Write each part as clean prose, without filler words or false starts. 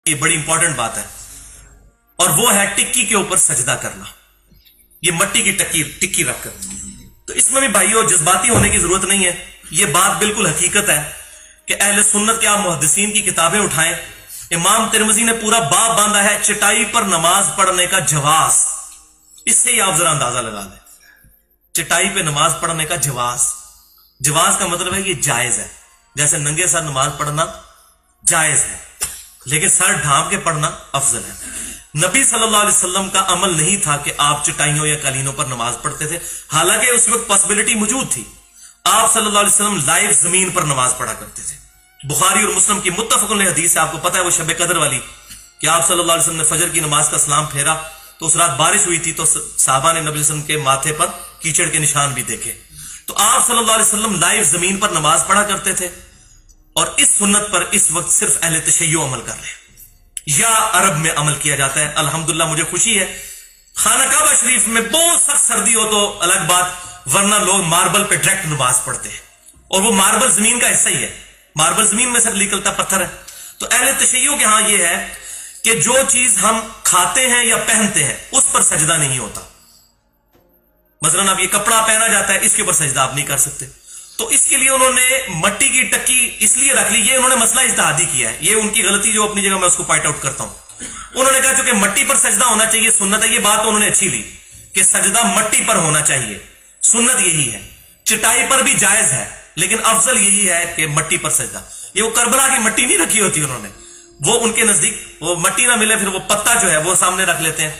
یہ بڑی انپورٹنٹ بات ہے، اور وہ ہے ٹکی کے اوپر سجدہ کرنا، یہ مٹی کی ٹکی رکھ کر۔ تو اس میں بھی بھائیوں جذباتی ہونے کی ضرورت نہیں ہے، یہ بات بالکل حقیقت ہے کہ اہل سنت کے آپ محدثین کی کتابیں اٹھائیں، امام ترمذی نے پورا باب باندھا ہے چٹائی پر نماز پڑھنے کا جواز۔ اس سے ہی آپ ذرا اندازہ لگا لیں، چٹائی پہ نماز پڑھنے کا جواز۔ جواز کا مطلب ہے کہ یہ جائز ہے، جیسے ننگے سر نماز پڑھنا جائز ہے، لیکن سر ڈھانپ کے پڑھنا افضل ہے۔ نبی صلی اللہ علیہ وسلم کا عمل نہیں تھا کہ آپ چٹائیوں یا قالینوں پر نماز پڑھتے تھے، حالانکہ اس وقت پاسبلٹی موجود تھی۔ آپ صلی اللہ علیہ وسلم لائیو زمین پر نماز پڑھا کرتے تھے۔ بخاری اور مسلم کی متفق علیہ حدیث ہے، آپ کو پتہ ہے وہ شب قدر والی، کہ آپ صلی اللہ علیہ وسلم نے فجر کی نماز کا سلام پھیرا تو اس رات بارش ہوئی تھی، تو صحابہ نے نبی صلی اللہ علیہ وسلم کے ماتھے پر کیچڑ کے نشان بھی دیکھے۔ تو آپ صلی اللہ علیہ وسلم لائیو زمین پر نماز پڑھا کرتے تھے، اور اس سنت پر اس وقت صرف اہل تشیع عمل کر رہے ہیں، یا عرب میں عمل کیا جاتا ہے۔ الحمدللہ مجھے خوشی ہے، خانہ کعبہ شریف میں بہت سخت سردی ہو تو الگ بات، ورنہ لوگ ماربل پہ ڈائریکٹ نماز پڑھتے ہیں، اور وہ ماربل زمین کا حصہ ہی ہے، ماربل زمین میں سے نکلتا پتھر ہے۔ تو اہل تشیع کے ہاں یہ ہے کہ جو چیز ہم کھاتے ہیں یا پہنتے ہیں اس پر سجدہ نہیں ہوتا۔ مثلا اب یہ کپڑا پہنا جاتا ہے، اس کے اوپر سجدہ آپ نہیں کر سکتے، تو اس کے لیے انہوں نے مٹی کی ٹکی اس لیے رکھ لی، یہ انہوں نے مسئلہ اجتہادی کیا ہے، یہ ان کی غلطی جو اپنی جگہ میں اس کو پوائنٹ آؤٹ کرتا ہوں۔ انہوں نے کہا چونکہ مٹی پر سجدہ ہونا چاہیے سنت ہے، یہ بات تو انہوں نے اچھی لی کہ سجدہ مٹی پر ہونا چاہیے، سنت یہی ہے۔ چٹائی پر بھی جائز ہے، لیکن افضل یہی ہے کہ مٹی پر سجدہ۔ یہ وہ کربلا کی مٹی نہیں رکھی ہوتی انہوں نے، وہ ان کے نزدیک وہ مٹی نہ ملے پھر وہ پتا جو ہے وہ سامنے رکھ لیتے ہیں،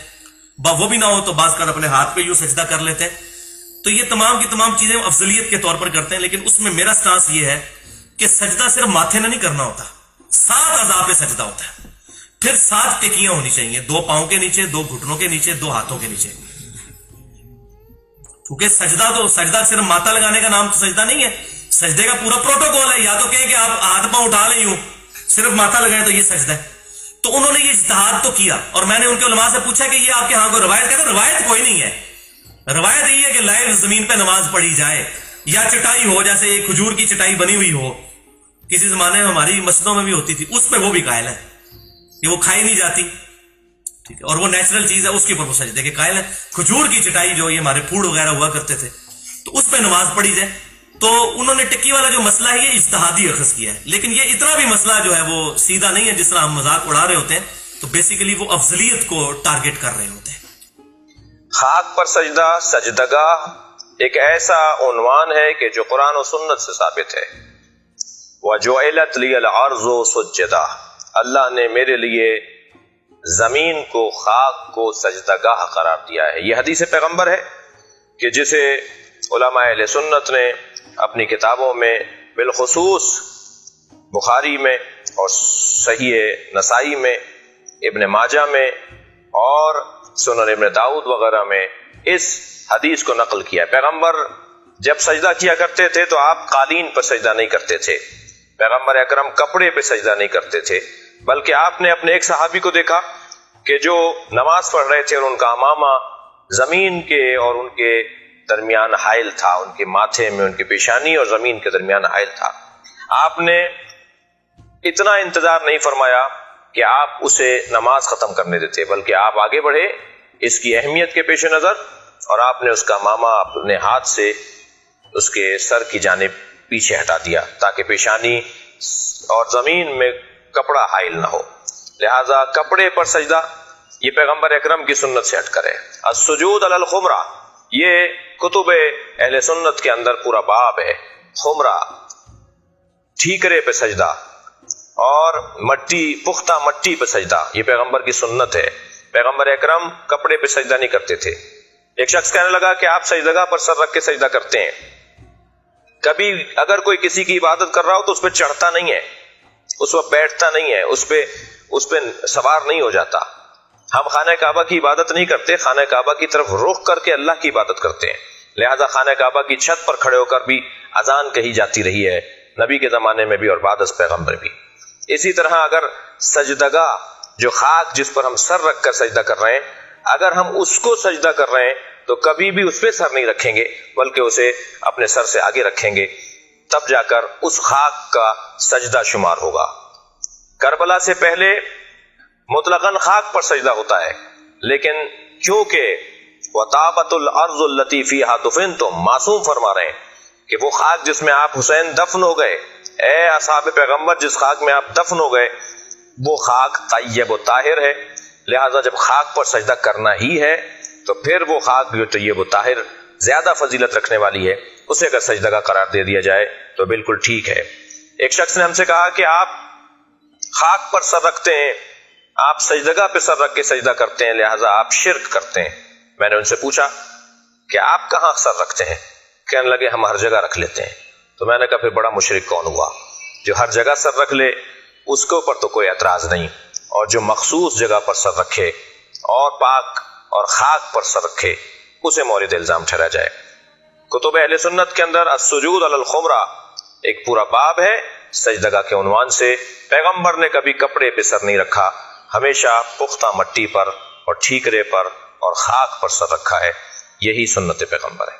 وہ بھی نہ ہو تو بعض کر اپنے ہاتھ پہ یوں سجدہ کر لیتے ہیں۔ تو یہ تمام کی تمام چیزیں افضلیت کے طور پر کرتے ہیں، لیکن اس میں میرا سٹانس یہ ہے کہ سجدہ صرف ماتھے نہ نہیں کرنا ہوتا، 7 اعضاء پہ سجدہ ہوتا ہے، پھر 7 ٹکیاں ہونی چاہیے، 2 پاؤں کے نیچے، 2 گھٹنوں کے نیچے، 2 ہاتھوں کے نیچے، کیونکہ سجدہ صرف ماتھا لگانے کا نام تو سجدہ نہیں ہے، سجدے کا پورا پروٹوکول ہے، یا تو کہیں کہ آپ ہاتھ پاؤں اٹھا لیں یوں، صرف ماتھا لگائیں تو یہ سجدہ ہے۔ تو انہوں نے یہ اجتہاد تو کیا، اور میں نے ان کے علماء سے پوچھا کہ یہ آپ کے ہاں کوئی روایت؟ کہتے ہیں روایت کوئی نہیں ہے، روایت یہ ہے کہ لائیو زمین پہ نماز پڑھی جائے، یا چٹائی ہو، جیسے ایک کھجور کی چٹائی بنی ہوئی ہو، کسی زمانے میں ہماری مسجدوں میں بھی ہوتی تھی، اس پہ وہ بھی قائل ہے کہ وہ کھائی نہیں جاتی، ٹھیک ہے، اور وہ نیچرل چیز ہے، اس کے اوپر وہ سجدے کے قائل ہے۔ کھجور کی چٹائی جو یہ ہمارے پھوڑ وغیرہ ہوا کرتے تھے، تو اس پہ نماز پڑھی جائے۔ تو انہوں نے ٹکی والا جو مسئلہ ہے یہ اجتہادی اخذ کیا ہے، لیکن یہ اتنا بھی مسئلہ جو ہے وہ سیدھا نہیں ہے جس طرح ہم مذاق اڑا رہے ہوتے ہیں، تو بیسیکلی وہ افضلیت کو ٹارگٹ کر رہے ہوتے ہیں۔ خاک پر سجدہ، سجدگاہ ایک ایسا عنوان ہے کہ جو قرآن و سنت سے ثابت ہے۔ وَجُعِلَتْ لِيَ الْأَرْضُ سُجَّدًا، اللہ نے میرے لیے زمین کو، خاک کو سجدگاہ قرار دیا ہے۔ یہ حدیث پیغمبر ہے کہ جسے علماء اہل سنت نے اپنی کتابوں میں، بالخصوص بخاری میں اور صحیح نسائی میں، ابن ماجہ میں اور سنن ابن داؤد وغیرہ میں اس حدیث کو نقل کیا۔ پیغمبر جب سجدہ کیا کرتے تھے تو آپ قالین پر سجدہ نہیں کرتے تھے، پیغمبر اکرم کپڑے پہ سجدہ نہیں کرتے تھے، بلکہ آپ نے اپنے ایک صحابی کو دیکھا کہ جو نماز پڑھ رہے تھے اور ان کا امامہ زمین کے اور ان کے درمیان حائل تھا، ان کے ماتھے میں، ان کی پیشانی اور زمین کے درمیان حائل تھا۔ آپ نے اتنا انتظار نہیں فرمایا کہ آپ اسے نماز ختم کرنے دیتے، بلکہ آپ آگے بڑھے اس کی اہمیت کے پیش نظر، اور آپ نے اس کا امامہ اپنے ہاتھ سے اس کے سر کی جانب پیچھے ہٹا دیا تاکہ پیشانی اور زمین میں کپڑا حائل نہ ہو۔ لہذا کپڑے پر سجدہ یہ پیغمبر اکرم کی سنت سے ہٹ کر ہے۔ السجود علی الخمرہ، یہ کتب اہل سنت کے اندر پورا باب ہے۔ خمرہ، ٹھیکرے پہ سجدہ، اور مٹی، پختہ مٹی پہ سجدہ، یہ پیغمبر کی سنت ہے۔ پیغمبر اکرم کپڑے پہ سجدہ نہیں کرتے تھے۔ ایک شخص کہنے لگا کہ آپ سجدگاہ پر سر رکھ کے سجدہ کرتے ہیں، کبھی اگر کوئی کسی کی عبادت کر رہا ہو تو اس پہ چڑھتا نہیں ہے، اس پہ بیٹھتا نہیں ہے، اس پہ سوار نہیں ہو جاتا۔ ہم خانہ کعبہ کی عبادت نہیں کرتے، خانہ کعبہ کی طرف رخ کر کے اللہ کی عبادت کرتے ہیں، لہذا خانہ کعبہ کی چھت پر کھڑے ہو کر بھی اذان کہی جاتی رہی ہے، نبی کے زمانے میں بھی اور بعد از پیغمبر بھی۔ اسی طرح اگر سجدگاہ، جو خاک جس پر ہم سر رکھ کر سجدہ کر رہے ہیں، اگر ہم اس کو سجدہ کر رہے ہیں تو کبھی بھی اس پہ سر نہیں رکھیں گے، بلکہ اسے اپنے سر سے آگے رکھیں گے، تب جا کر اس خاک کا سجدہ شمار ہوگا۔ کربلا سے پہلے مطلقاً خاک پر سجدہ ہوتا ہے، لیکن کیونکہ وَطَابَتُ الْأَرْضُ الَّتِي فِيهَا دُفِنْتُمْ معصوم فرما رہے ہیں کہ وہ خاک جس میں آپ حسین دفن ہو گئے، اے اصحاب پیغمبر جس خاک میں آپ دفن ہو گئے، وہ خاک طیب و طاہر ہے، لہذا جب خاک پر سجدہ کرنا ہی ہے تو پھر وہ خاک جو طیب و طاہر زیادہ فضیلت رکھنے والی ہے، اسے اگر سجدہ کا قرار دے دیا جائے تو بالکل ٹھیک ہے۔ ایک شخص نے ہم سے کہا کہ آپ خاک پر سر رکھتے ہیں، آپ سجدگاہ پہ سر رکھ کے سجدہ کرتے ہیں، لہذا آپ شرک کرتے ہیں۔ میں نے ان سے پوچھا کہ آپ کہاں سر رکھتے ہیں؟ کہنے لگے ہم ہر جگہ رکھ لیتے ہیں۔ تو میں نے کہا پھر بڑا مشرک کون ہوا؟ جو ہر جگہ سر رکھ لے اس کے اوپر تو کوئی اعتراض نہیں، اور جو مخصوص جگہ پر سر رکھے اور پاک اور خاک پر سر رکھے اسے مورد الزام ٹھہرا جائے۔ کتب اہل سنت کے اندر السجود علی الخمرہ ایک پورا باب ہے سجدگاہ کے عنوان سے۔ پیغمبر نے کبھی کپڑے پہ سر نہیں رکھا، ہمیشہ پختہ مٹی پر اور ٹھیکرے پر اور خاک پر سر رکھا ہے، یہی سنت پیغمبر ہے۔